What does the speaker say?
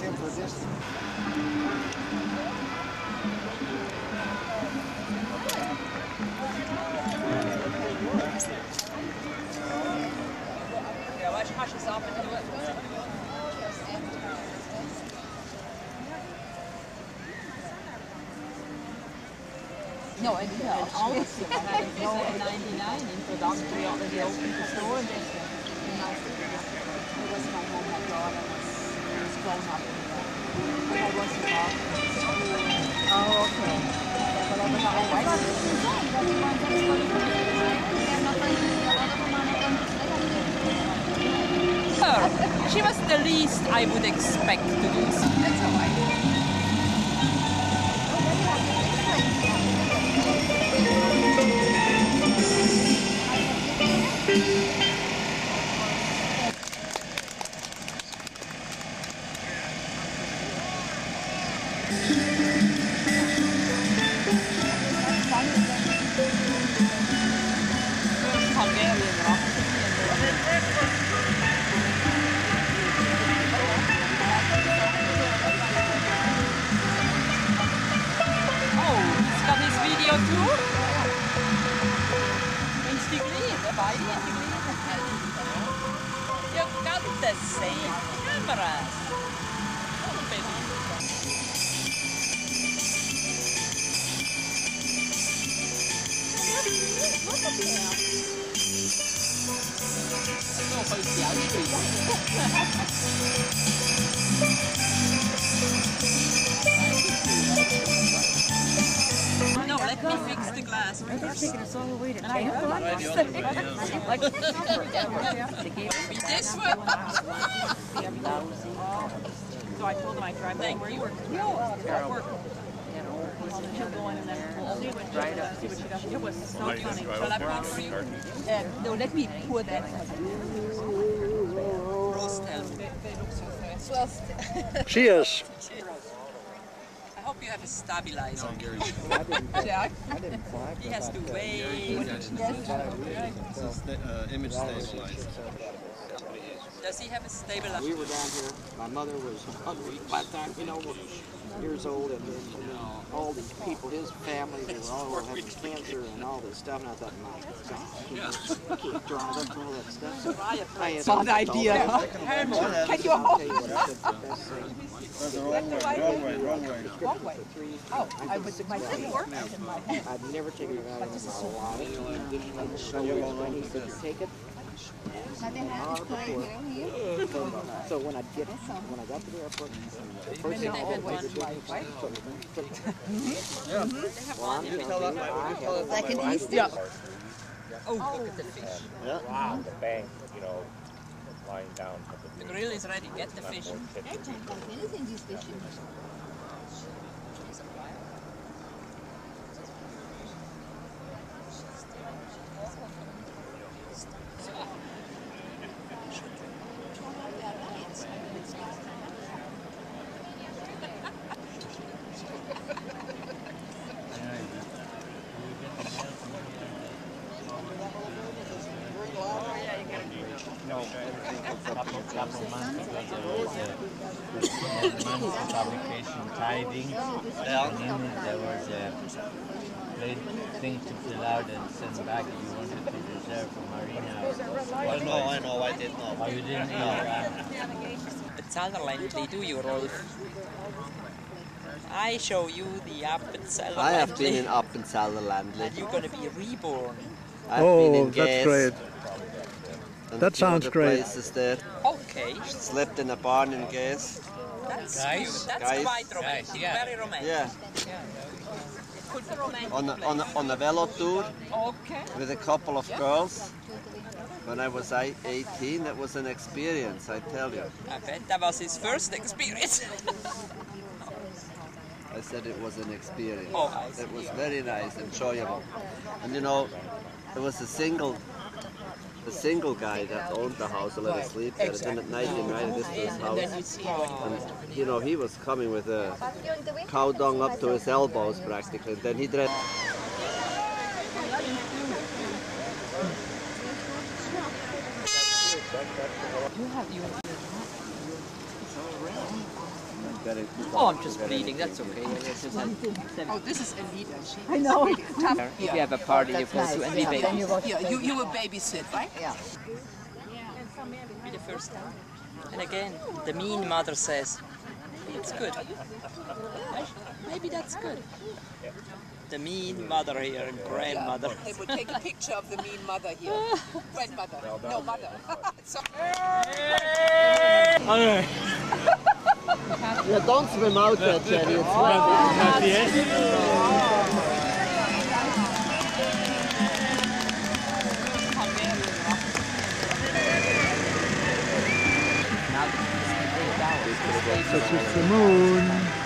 him for this. Ja, weißt du, kannst du es ab und zu. No, I didn't know. All the stuff I had to go in 99 introductory already opened the store and just it was my home, my daughter was grown up in there. But I was involved in school. Oh, okay. But I was Her, she was the least I would expect to do so. That's all right. You've got the same cameras. No, let me fix the glass. Are they taking us all the way to China? This one. So I told them I'd drive them where you were. She'll go in and then we'll see what she does. It was so funny. Shall I pour for you? No, let me pour that. Roast them. They look so fast. Cheers. I hope you have a stabilizer. I didn't fly. He has to wait. This is image stabilized. Does he have a stabilizer? We were down here. My mother was 100 by the time, years old, and all these people, his family, they were all having cancer and all this stuff. And I thought, my God, you can't drive up all that stuff. So I had Bad idea. Can you hold it? Wrong way. Oh, I was in my work. I'd never taken it out of my life. He said, take it. So when I got to the airport, the first thing I did was like an Easter. Oh, look at the fish. Yeah. Wow, the bank, lying down. The grill is ready. Get the fish. Couple months ago there was a publication tidings, and in it there was a great thing to fill out and send back if you wanted to reserve for Marina. I know, I did know. Oh, you didn't know? The Zellerland, do you, Rolf? I show you the Appenzeller. I have been in Appenzeller. And you're going to be reborn. I've been in that's Gas great. and That a few sounds other great. places there. Okay. Slept in a barn in Gas. That's Guys? cute. That's Guys? quite romantic. yeah. Very romantic. Yeah, It's a romantic on a velo tour Okay. with a couple of girls. When I was 18, that was an experience, I tell you. I bet that was his first experience. I said it was an experience. Oh, I see. It was very nice, enjoyable. And there was a single guy that owned the house, I let us sleep there. Then at night he invited us to his house. And he was coming with a cow dung up to his elbows practically. And then he dressed. You have Oh, I'm just bleeding. That's okay. Oh, this is Anita. She I know. If you have a party, you go to and we baby. Yeah, you will babysit, right? Yeah. Be the first time. And again, the mean mother says, it's good. Maybe that's good. The mean mother here and grandmother. They will take a picture of the mean mother here. Grandmother. No, mother. Yeah, don't swim out there, Jenny. It's Now, Touch the moon.